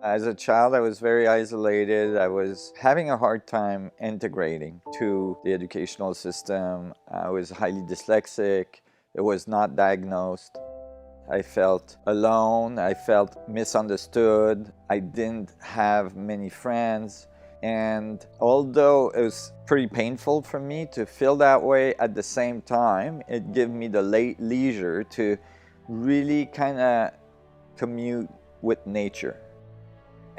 As a child, I was very isolated. I was having a hard time integrating to the educational system. I was highly dyslexic. It was not diagnosed. I felt alone. I felt misunderstood. I didn't have many friends. And although it was pretty painful for me to feel that way, at the same time, it gave me the leisure to really kind of commute with nature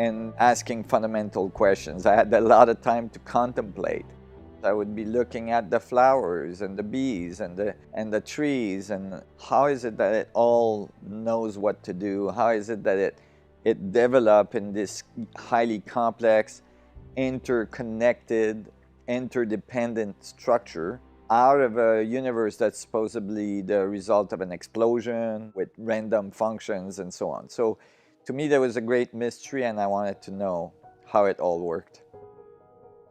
and asking fundamental questions. I had a lot of time to contemplate. I would be looking at the flowers and the bees and the trees, and how is it that it all knows what to do? How is it that it developed in this highly complex, interconnected, interdependent structure out of a universe that's supposedly the result of an explosion with random functions and so on. So to me, there was a great mystery, and I wanted to know how it all worked.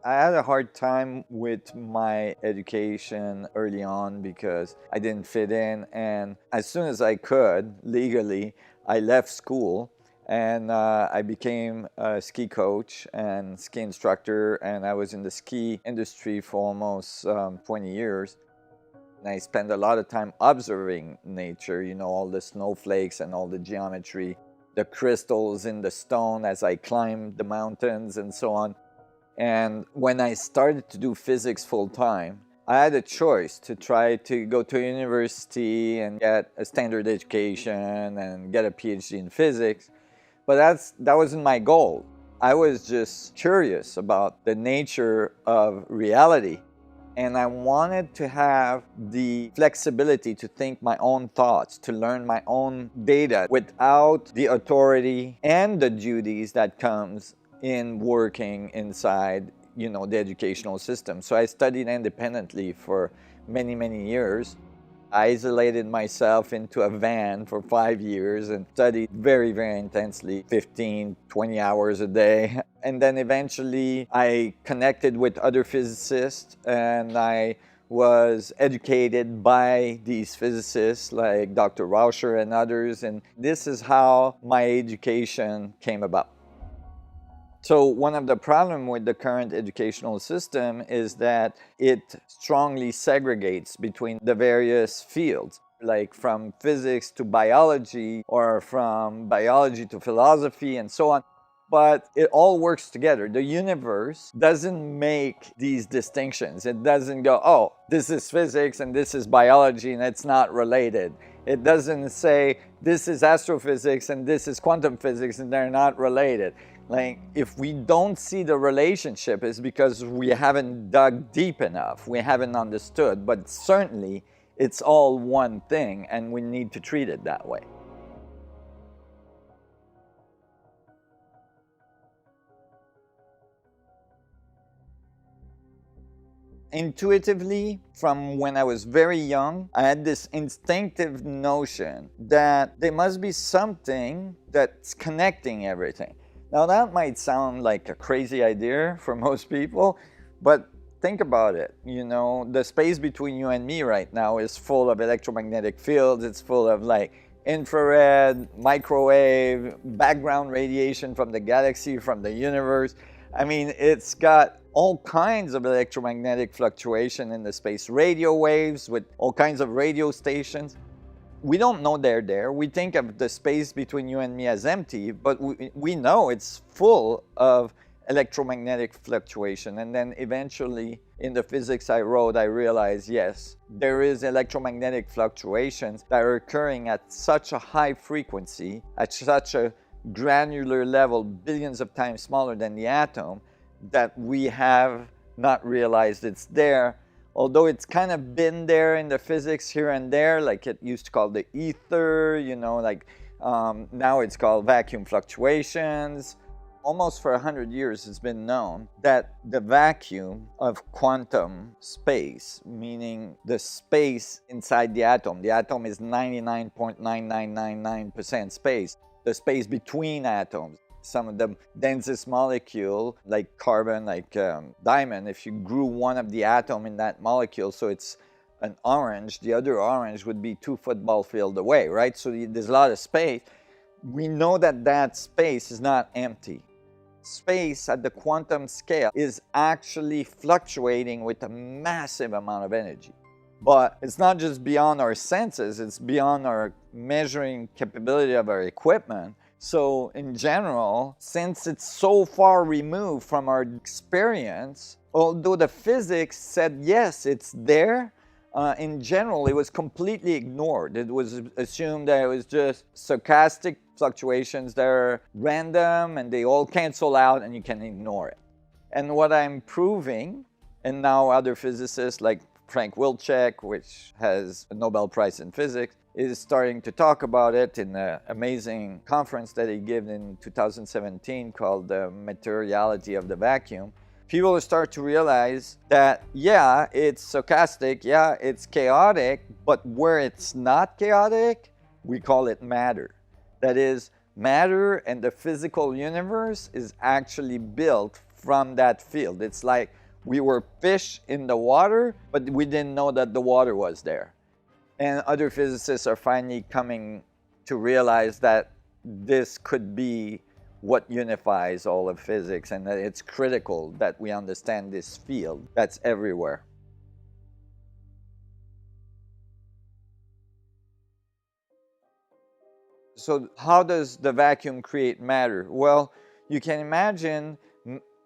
I had a hard time with my education early on because I didn't fit in, and as soon as I could, legally, I left school and I became a ski coach and ski instructor, and I was in the ski industry for almost 20 years. And I spent a lot of time observing nature, you know, all the snowflakes and all the geometry, the crystals in the stone as I climbed the mountains and so on. And when I started to do physics full-time, I had a choice to try to go to university and get a standard education and get a PhD in physics. But that wasn't my goal. I was just curious about the nature of reality. And I wanted to have the flexibility to think my own thoughts, to learn my own data without the authority and the duties that comes in working inside, you know, the educational system. So I studied independently for many, many years. I isolated myself into a van for 5 years and studied very, very intensely, 15, 20 hours a day. And then eventually I connected with other physicists, and I was educated by these physicists like Dr. Rauscher and others. And this is how my education came about. So one of the problems with the current educational system is that it strongly segregates between the various fields, like from physics to biology, or from biology to philosophy and so on. But it all works together. The universe doesn't make these distinctions. It doesn't go, oh, this is physics and this is biology and it's not related. It doesn't say this is astrophysics and this is quantum physics and they're not related. Like, if we don't see the relationship, it's because we haven't dug deep enough. We haven't understood, but certainly it's all one thing and we need to treat it that way. Intuitively, from when I was very young, I had this instinctive notion that there must be something that's connecting everything. Now that might sound like a crazy idea for most people, but think about it. You know, the space between you and me right now is full of electromagnetic fields. It's full of like infrared, microwave, background radiation from the galaxy, from the universe. I mean, it's got all kinds of electromagnetic fluctuation in the space, radio waves with all kinds of radio stations. We don't know they're there. We think of the space between you and me as empty, but we know it's full of electromagnetic fluctuation. And then eventually, in the physics I wrote, I realized, yes, there is electromagnetic fluctuations that are occurring at such a high frequency, at such a granular level, billions of times smaller than the atom, that we have not realized it's there. Although it's kind of been there in the physics here and there, like it used to call the ether, you know, like now it's called vacuum fluctuations. Almost for 100 years it's been known that the vacuum of quantum space, meaning the space inside the atom is 99.9999% space, the space between atoms. Some of the densest molecule, like carbon, like diamond, if you grew one of the atom in that molecule, so it's an orange, the other orange would be 2 football fields away, right? So there's a lot of space. we know that that space is not empty. Space at the quantum scale is actually fluctuating with a massive amount of energy. But it's not just beyond our senses, it's beyond our measuring capability of our equipment. So in general, since it's so far removed from our experience, although the physics said yes, it's there, in general, it was completely ignored. It was assumed that it was just stochastic fluctuations that are random and they all cancel out and you can ignore it. And what I'm proving, and now other physicists like Frank Wilczek, which has a Nobel Prize in physics, is starting to talk about it in an amazing conference that he gave in 2017 called The Materiality of the Vacuum. People start to realize that, yeah, it's stochastic, yeah, it's chaotic, but where it's not chaotic, we call it matter. That is, matter and the physical universe is actually built from that field. It's like we were fish in the water, but we didn't know that the water was there. And other physicists are finally coming to realize that this could be what unifies all of physics, and that it's critical that we understand this field that's everywhere. So how does the vacuum create matter? Well, you can imagine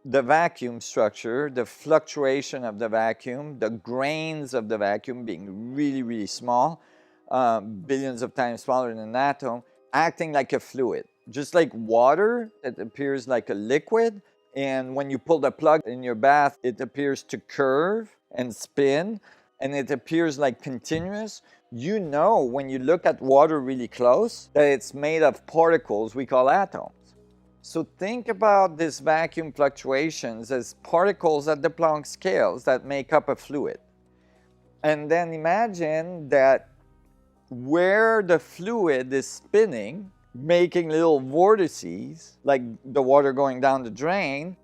the vacuum structure, the fluctuation of the vacuum, the grains of the vacuum being really, really small, billions of times smaller than an atom, acting like a fluid. Just like water, it appears like a liquid, and when you pull the plug in your bath, it appears to curve and spin, and it appears like continuous. You know, when you look at water really close, that it's made of particles we call atoms. So think about these vacuum fluctuations as particles at the Planck scales that make up a fluid. And then imagine that where the fluid is spinning, making little vortices, like the water going down the drain,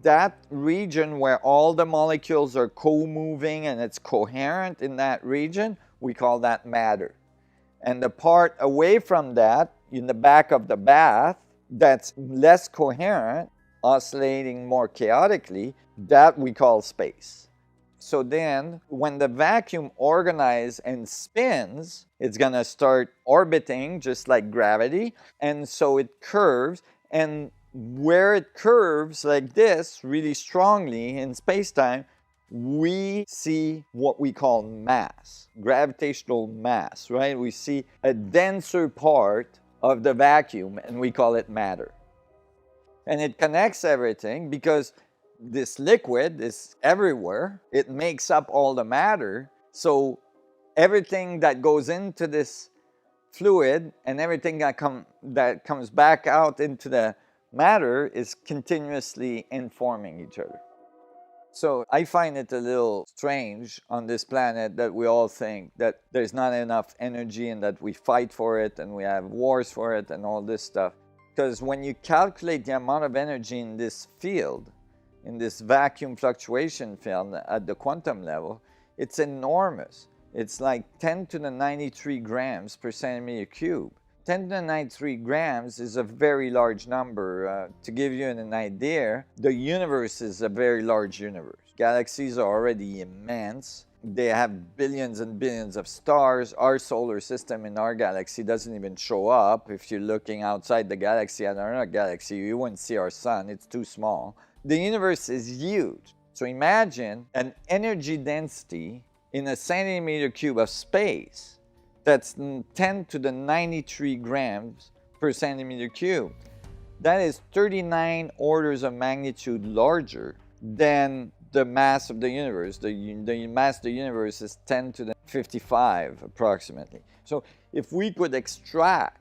that region where all the molecules are co-moving and it's coherent in that region, we call that matter. And the part away from that, in the back of the bath, that's less coherent, oscillating more chaotically, that we call space. So then, when the vacuum organizes and spins, it's going to start orbiting just like gravity, and so it curves, and where it curves like this really strongly in space-time, we see what we call mass, gravitational mass, right? We see a denser part of the vacuum, and we call it matter. And it connects everything because this liquid is everywhere. It makes up all the matter. So everything that goes into this fluid and everything that comes back out into the matter is continuously informing each other. So I find it a little strange on this planet that we all think that there's not enough energy and that we fight for it and we have wars for it and all this stuff. Because when you calculate the amount of energy in this field, in this vacuum fluctuation field at the quantum level, it's enormous. It's like 10 to the 93 grams per centimeter cube. 10 to the 93 grams is a very large number. To give you an idea, the universe is a very large universe. Galaxies are already immense. They have billions and billions of stars. Our solar system in our galaxy doesn't even show up. If you're looking outside the galaxy at our galaxy, you wouldn't see our sun. It's too small. The universe is huge. So imagine an energy density in a centimeter cube of space that's 10 to the 93 grams per centimeter cube. That is 39 orders of magnitude larger than the mass of the universe. The mass of the universe is 10 to the 55 approximately. So if we could extract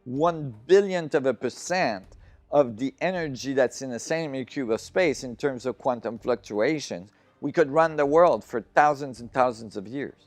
1/1000,000% of the energy that's in a centimeter cube of space in terms of quantum fluctuations, we could run the world for thousands and thousands of years.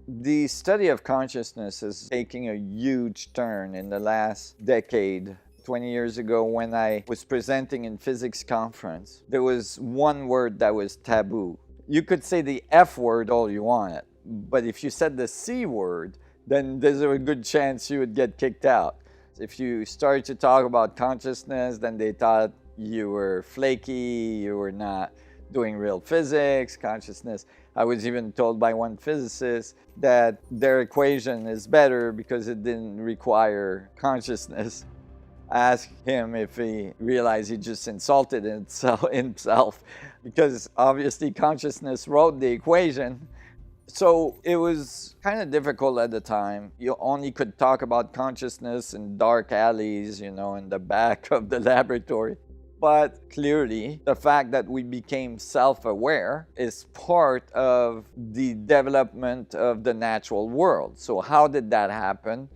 The study of consciousness is taking a huge turn in the last decade. 20 years ago when I was presenting in physics conference, there was one word that was taboo. You could say the F word all you wanted, but if you said the C word, then there's a good chance you would get kicked out. If you started to talk about consciousness, then they thought you were flaky, you were not doing real physics, consciousness. I was even told by one physicist that their equation is better because it didn't require consciousness. I asked him if he realized he just insulted himself because obviously consciousness wrote the equation. So it was kind of difficult at the time. You only could talk about consciousness in dark alleys, in the back of the laboratory. But clearly, the fact that we became self-aware is part of the development of the natural world. So how did that happen?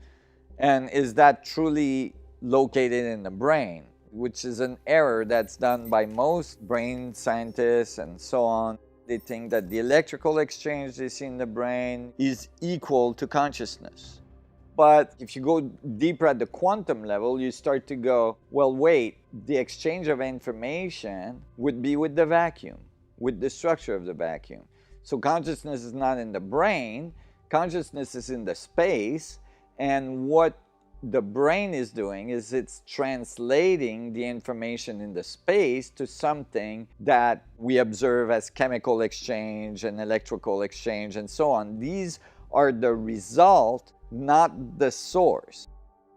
And is that truly located in the brain? Which is an error that's done by most brain scientists and so on. They think that the electrical exchange they see in the brain is equal to consciousness. But if you go deeper at the quantum level, you start to go, well, wait, the exchange of information would be with the vacuum, with the structure of the vacuum. So consciousness is not in the brain, consciousness is in the space, and what the brain is doing is it's translating the information in the space to something that we observe as chemical exchange and electrical exchange and so on. These are the result, not the source.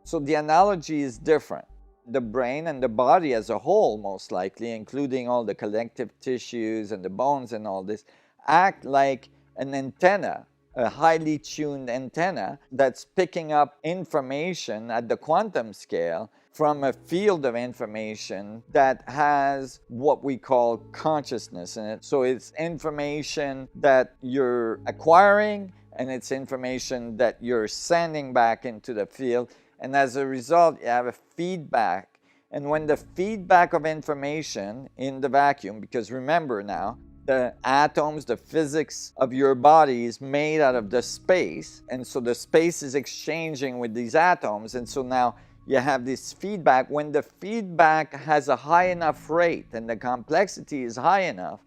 So the analogy is different. The brain and the body as a whole, most likely, including all the connective tissues and the bones and all this, act like an antenna, a highly tuned antenna that's picking up information at the quantum scale from a field of information that has what we call consciousness in it. So it's information that you're acquiring and it's information that you're sending back into the field. And as a result, you have a feedback. And when the feedback of information in the vacuum, because remember now, the atoms, the physics of your body is made out of the space. And so the space is exchanging with these atoms. And so now you have this feedback. When the feedback has a high enough rate and the complexity is high enough,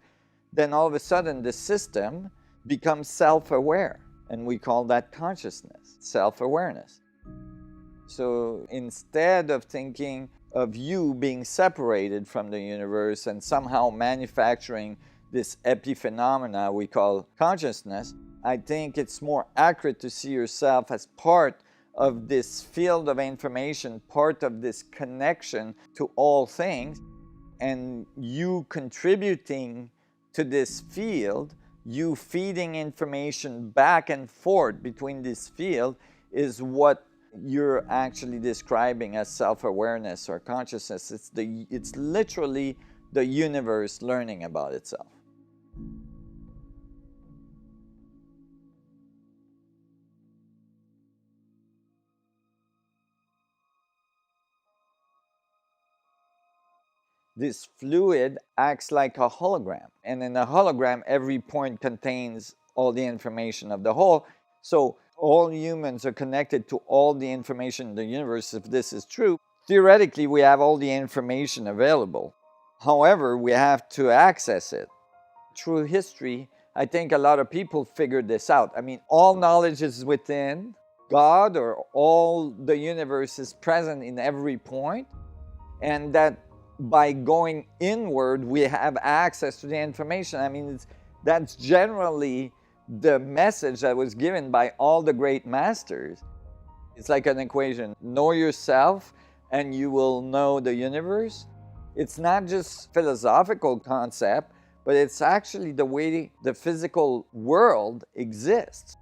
then all of a sudden the system becomes self-aware. And we call that consciousness, self-awareness. So instead of thinking of you being separated from the universe and somehow manufacturing this epiphenomena we call consciousness, I think it's more accurate to see yourself as part of this field of information, part of this connection to all things, and you contributing to this field, you feeding information back and forth between this field is what you're actually describing as self-awareness or consciousness. It's literally the universe learning about itself. This fluid acts like a hologram. And in a hologram, every point contains all the information of the whole. So all humans are connected to all the information in the universe. If this is true, theoretically, we have all the information available. However, we have to access it. Through history, I think a lot of people figured this out. I mean, all knowledge is within God, or all the universe is present in every point, and that by going inward, we have access to the information. I mean, that's generally the message that was given by all the great masters. It's like an equation. Know yourself and you will know the universe. It's not just philosophical concept, but it's actually the way the physical world exists.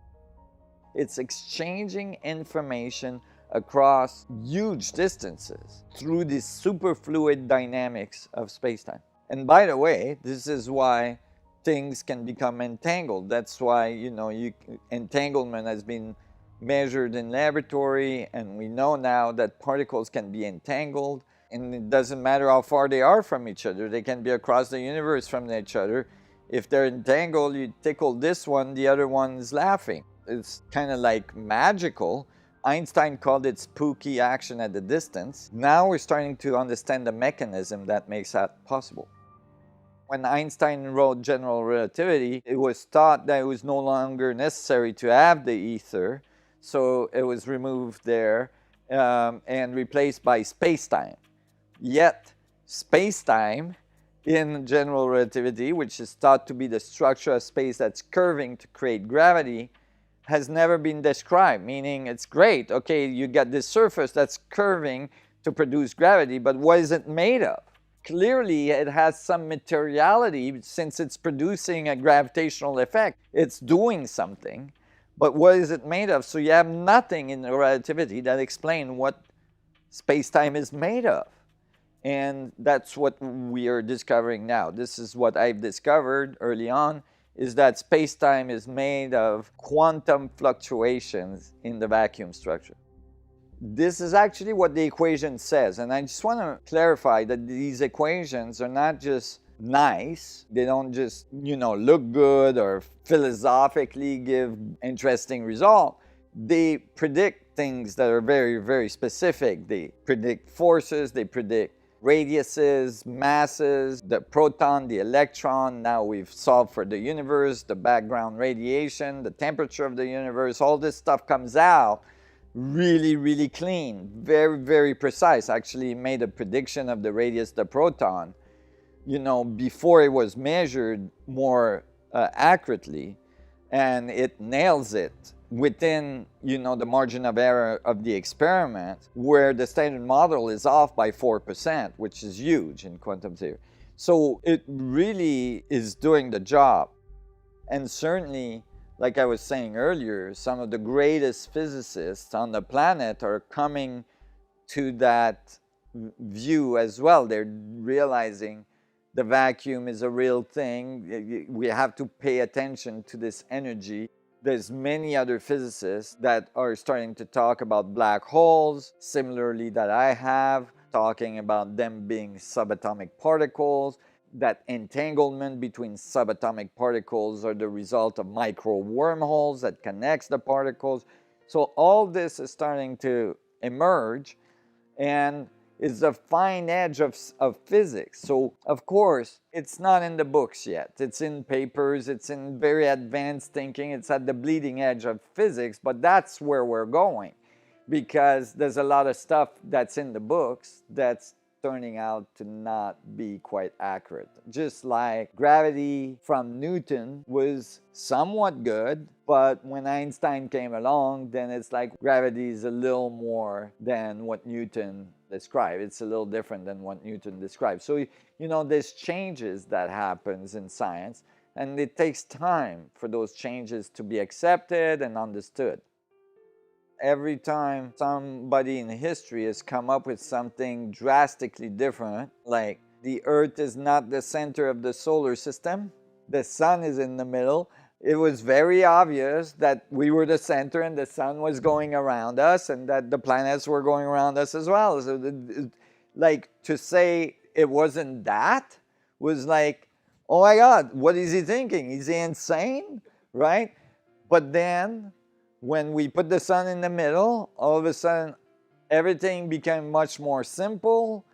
It's exchanging information across huge distances through this superfluid dynamics of space-time. And by the way, this is why things can become entangled. That's why, entanglement has been measured in laboratory, and we know now that particles can be entangled, and it doesn't matter how far they are from each other. They can be across the universe from each other. If they're entangled, you tickle this one, the other one's laughing. It's kind of like magical, Einstein called it spooky action at a distance. Now we're starting to understand the mechanism that makes that possible. When Einstein wrote general relativity, it was thought that it was no longer necessary to have the ether, so it was removed there and replaced by space-time. Yet, space-time in general relativity, which is thought to be the structure of space that's curving to create gravity, has never been described, meaning it's great, okay, you got this surface that's curving to produce gravity, but what is it made of? Clearly, it has some materiality since it's producing a gravitational effect. It's doing something, but what is it made of? So you have nothing in relativity that explains what space-time is made of. And that's what we are discovering now. This is what I've discovered early on, is that space-time is made of quantum fluctuations in the vacuum structure. This is actually what the equation says, and I just want to clarify that these equations are not just nice, they don't just, look good or philosophically give interesting result. They predict things that are very, very specific. They predict forces, they predict radiuses, masses, the proton, the electron. Now we've solved for the universe, the background radiation, the temperature of the universe. All this stuff comes out really, really clean, very, very precise. Actually made a prediction of the radius of the proton, before it was measured more accurately, and it nails it within, the margin of error of the experiment, where the standard model is off by 4%, which is huge in quantum theory. So it really is doing the job. And certainly, like I was saying earlier, some of the greatest physicists on the planet are coming to that view as well. They're realizing the vacuum is a real thing. We have to pay attention to this energy. There's many other physicists that are starting to talk about black holes, similarly that I have, talking about them being subatomic particles, that entanglement between subatomic particles are the result of micro wormholes that connects the particles. So all this is starting to emerge, and it's the fine edge of physics. So, of course, it's not in the books yet. It's in papers, it's in very advanced thinking, it's at the bleeding edge of physics, but that's where we're going, because there's a lot of stuff that's in the books that's turning out to not be quite accurate. Just like gravity from Newton was somewhat good, but when Einstein came along, then it's like gravity is a little more than what Newton described. It's a little different than what Newton described. So, there's changes that happens in science, and it takes time for those changes to be accepted and understood. Every time somebody in history has come up with something drastically different, like the Earth is not the center of the solar system, the sun is in the middle, it was very obvious that we were the center and the sun was going around us and that the planets were going around us as well. So, like, to say it wasn't that was like, oh my God, what is he thinking? Is he insane? Right? But then, when we put the sun in the middle, all of a sudden, everything became much more simple,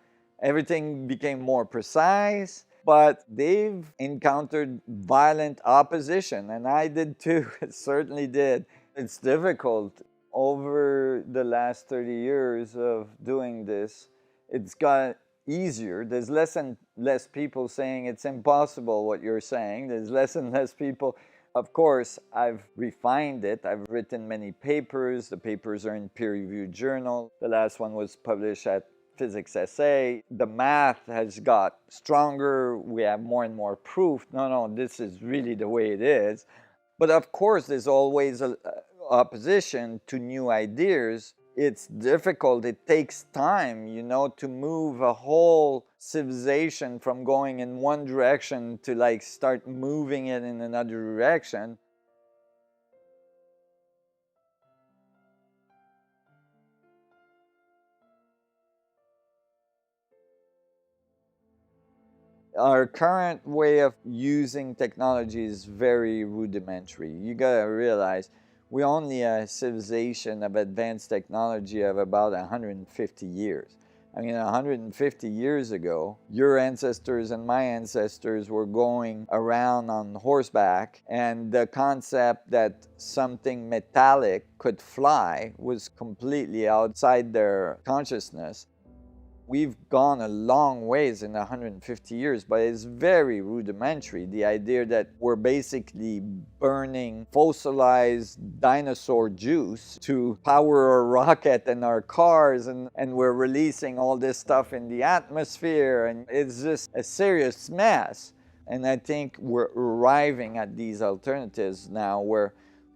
everything became more precise, but they've encountered violent opposition, and I did too, certainly did. It's difficult. Over the last 30 years of doing this, it's got easier. There's less and less people saying it's impossible what you're saying. There's less and less people. Of course, I've refined it. I've written many papers. The papers are in peer-reviewed journals. The last one was published at Physics Essay. The math has got stronger. We have more and more proof. No, this is really the way it is. But of course, there's always an opposition to new ideas. It's difficult. It takes time, to move a whole civilization from going in one direction to like start moving it in another direction. Our current way of using technology is very rudimentary. You gotta realize we're only a civilization of advanced technology of about 150 years. I mean, 150 years ago, your ancestors and my ancestors were going around on horseback, and the concept that something metallic could fly was completely outside their consciousness. We've gone a long ways in 150 years, but it's very rudimentary. The idea that we're basically burning fossilized dinosaur juice to power our rocket and our cars, and we're releasing all this stuff in the atmosphere, and it's just a serious mess. And I think we're arriving at these alternatives now where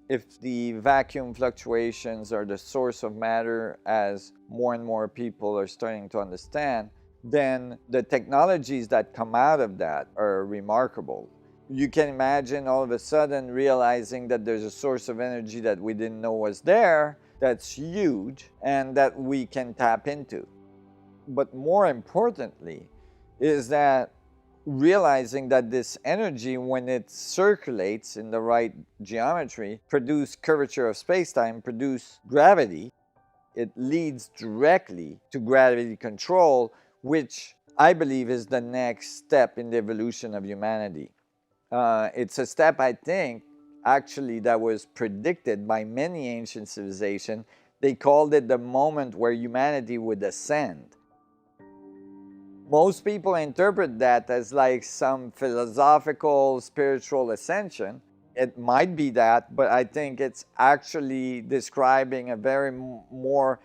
if the vacuum fluctuations are the source of matter, as more and more people are starting to understand, then the technologies that come out of that are remarkable. You can imagine all of a sudden realizing that there's a source of energy that we didn't know was there, that's huge, and that we can tap into. But more importantly is that realizing that this energy, when it circulates in the right geometry, produce curvature of space-time, produce gravity. It leads directly to gravity control, which I believe is the next step in the evolution of humanity. It's a step, I think, actually that was predicted by many ancient civilizations. They called it the moment where humanity would ascend. Most people interpret that as like some philosophical, spiritual ascension. It might be that, but I think it's actually describing a very more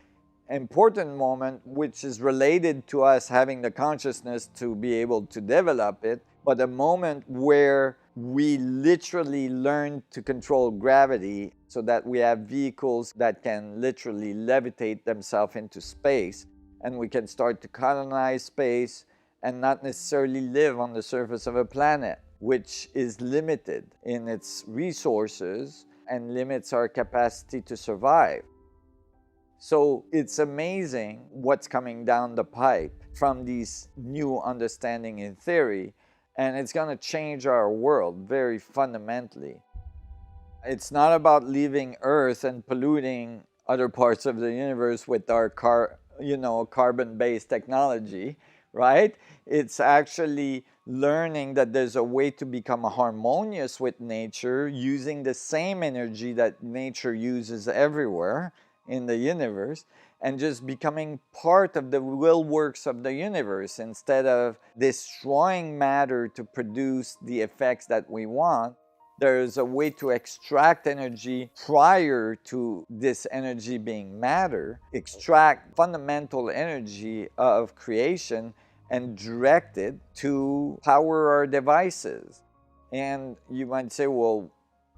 important moment, which is related to us having the consciousness to be able to develop it, but a moment where we literally learn to control gravity so that we have vehicles that can literally levitate themselves into space. And we can start to colonize space and not necessarily live on the surface of a planet, which is limited in its resources and limits our capacity to survive. So it's amazing what's coming down the pipe from these new understanding in theory, and it's going to change our world very fundamentally. It's not about leaving Earth and polluting other parts of the universe with our carbon-based technology, right? It's actually learning that there's a way to become harmonious with nature using the same energy that nature uses everywhere in the universe, and just becoming part of the will works of the universe instead of destroying matter to produce the effects that we want. There's a way to extract energy prior to this energy being matter, extract fundamental energy of creation and direct it to power our devices. And you might say, well,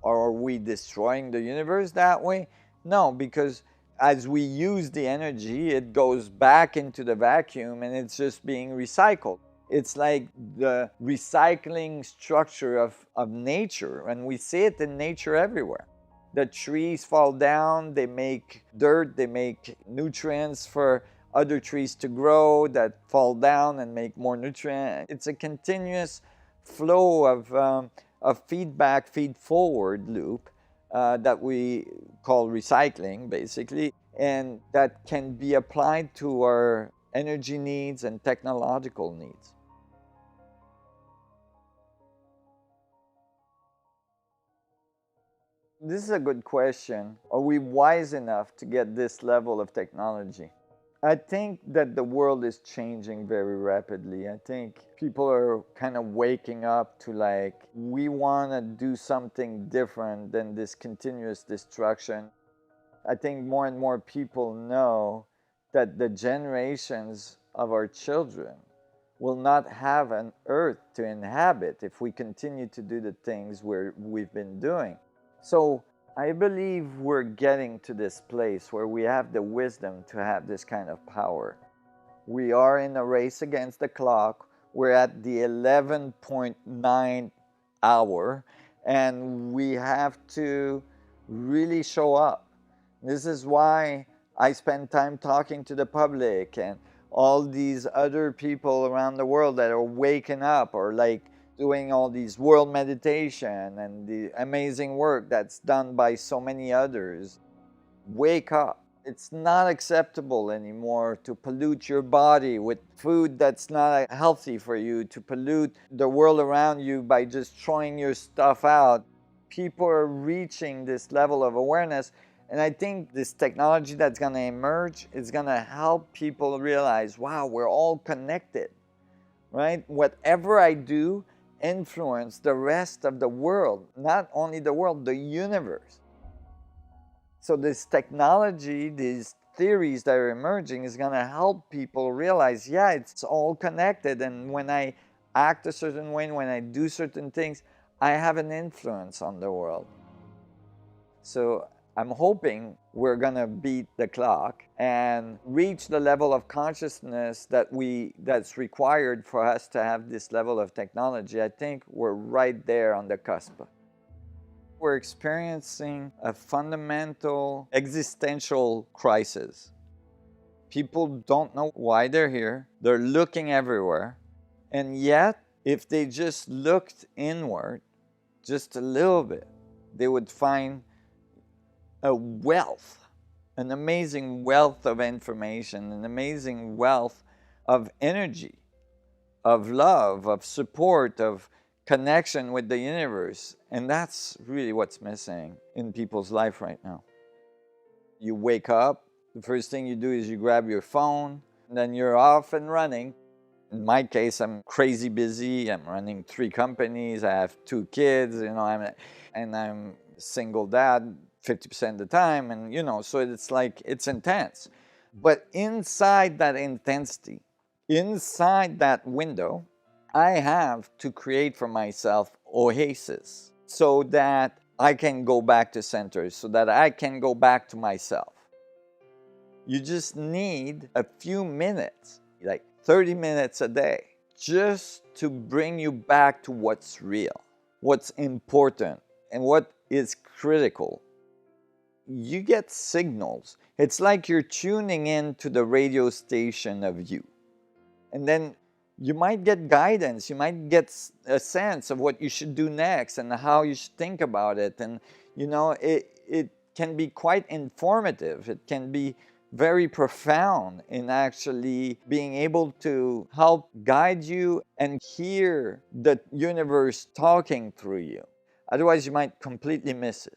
are we destroying the universe that way? No, because as we use the energy, it goes back into the vacuum and it's just being recycled. It's like the recycling structure of nature, and we see it in nature everywhere. The trees fall down, they make dirt, they make nutrients for other trees to grow that fall down and make more nutrients. It's a continuous flow of feedback, feed-forward loop that we call recycling, basically, and that can be applied to our energy needs and technological needs. This is a good question. Are we wise enough to get this level of technology? I think that the world is changing very rapidly. I think people are kind of waking up to like, we want to do something different than this continuous destruction. I think more and more people know that the generations of our children will not have an earth to inhabit if we continue to do the things we've been doing. So I believe we're getting to this place where we have the wisdom to have this kind of power. We are in a race against the clock. We're at the 11.9 hour, and we have to really show up. This is why I spend time talking to the public and all these other people around the world that are waking up, or like doing all these world meditation and the amazing work that's done by so many others. Wake up. It's not acceptable anymore to pollute your body with food that's not healthy for you, to pollute the world around you by just throwing your stuff out. People are reaching this level of awareness, and I think this technology that's going to emerge is going to help people realize, wow, we're all connected, right? Whatever I do influence the rest of the world, not only the world, the universe. So this technology, these theories that are emerging is going to help people realize, yeah, it's all connected, and when I act a certain way, when I do certain things, I have an influence on the world. So I'm hoping we're going to beat the clock and reach the level of consciousness that's required for us to have this level of technology. I think we're right there on the cusp. We're experiencing a fundamental existential crisis. People don't know why they're here. They're looking everywhere. And yet, if they just looked inward just a little bit, they would find a wealth, an amazing wealth of information, an amazing wealth of energy, of love, of support, of connection with the universe. And that's really what's missing in people's life right now. You wake up, the first thing you do is you grab your phone, and then you're off and running. In my case, I'm crazy busy. I'm running 3 companies. I have 2 kids, I'm a single dad 50% of the time, and so it's like, it's intense. But inside that intensity, inside that window, I have to create for myself oasis so that I can go back to center, so that I can go back to myself. You just need a few minutes, like 30 minutes a day, just to bring you back to what's real, what's important, and what is critical. You get signals. It's like you're tuning in to the radio station of you. And then you might get guidance. You might get a sense of what you should do next and how you should think about it. And, it can be quite informative. It can be very profound in actually being able to help guide you and hear the universe talking through you. Otherwise, you might completely miss it.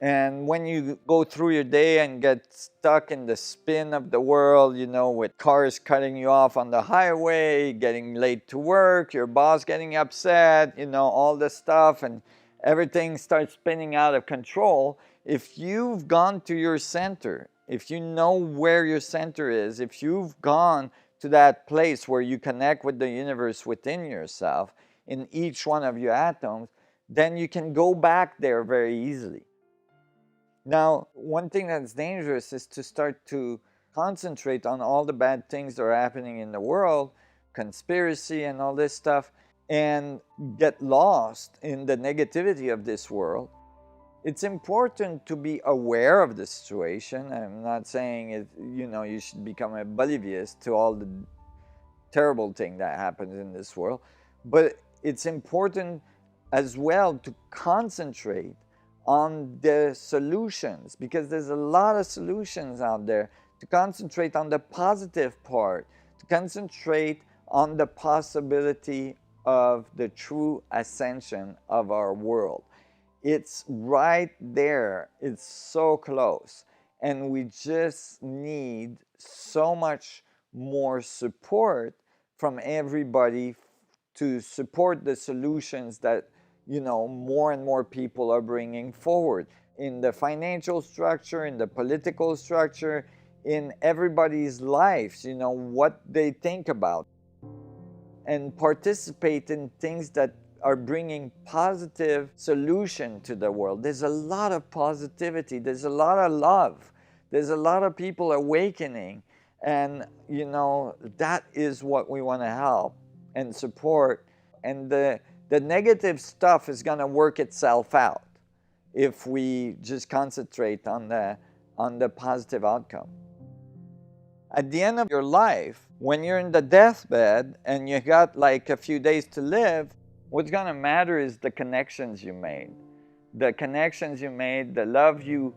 And when you go through your day and get stuck in the spin of the world, with cars cutting you off on the highway, getting late to work, your boss getting upset, all this stuff, and everything starts spinning out of control, if you've gone to your center, if you know where your center is, if you've gone to that place where you connect with the universe within yourself, in each one of your atoms, then you can go back there very easily. Now, one thing that's dangerous is to start to concentrate on all the bad things that are happening in the world, conspiracy and all this stuff, and get lost in the negativity of this world. It's important to be aware of the situation. I'm not saying you should become oblivious to all the terrible thing that happens in this world, but it's important as well to concentrate on the solutions, because there's a lot of solutions out there, to concentrate on the positive part, to concentrate on the possibility of the true ascension of our world. It's right there. It's so close. And we just need so much more support from everybody to support the solutions that more and more people are bringing forward in the financial structure, in the political structure, in everybody's lives, what they think about, and participate in things that are bringing positive solution to the world. There's a lot of positivity. There's a lot of love. There's a lot of people awakening. And, that is what we want to help and support. And the negative stuff is going to work itself out if we just concentrate on the positive outcome. At the end of your life, when you're in the deathbed and you got like a few days to live, what's going to matter is the connections you made. The connections you made, the love you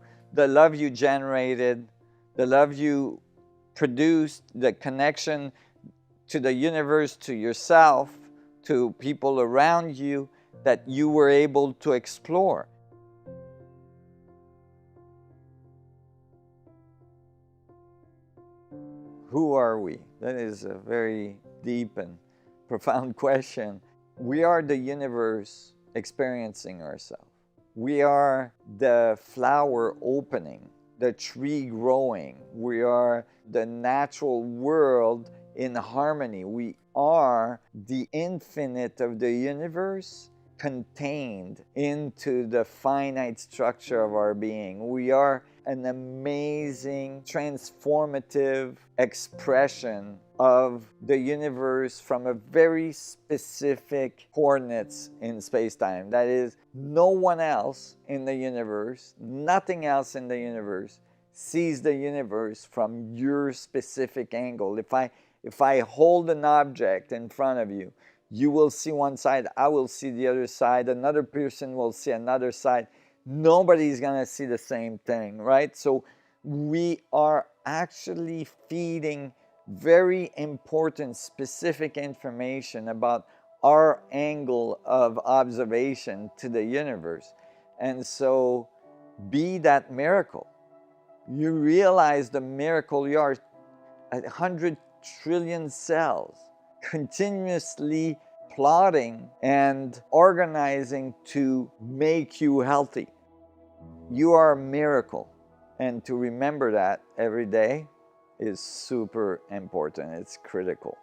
generated, the love you produced, the connection to the universe, to yourself, to people around you that you were able to explore. Who are we? That is a very deep and profound question. We are the universe experiencing ourselves. We are the flower opening, the tree growing. We are the natural world in harmony. We are the infinite of the universe contained into the finite structure of our being. We are an amazing, transformative expression of the universe from a very specific coordinates in space-time. That is, no one else in the universe, nothing else in the universe sees the universe from your specific angle. If I hold an object in front of you, you will see one side, I will see the other side, another person will see another side. Nobody's going to see the same thing, right? So we are actually feeding very important, specific information about our angle of observation to the universe. And so be that miracle. You realize the miracle you are. 100 trillion cells continuously plotting and organizing to make you healthy. You are a miracle, and to remember that every day is super important. It's critical.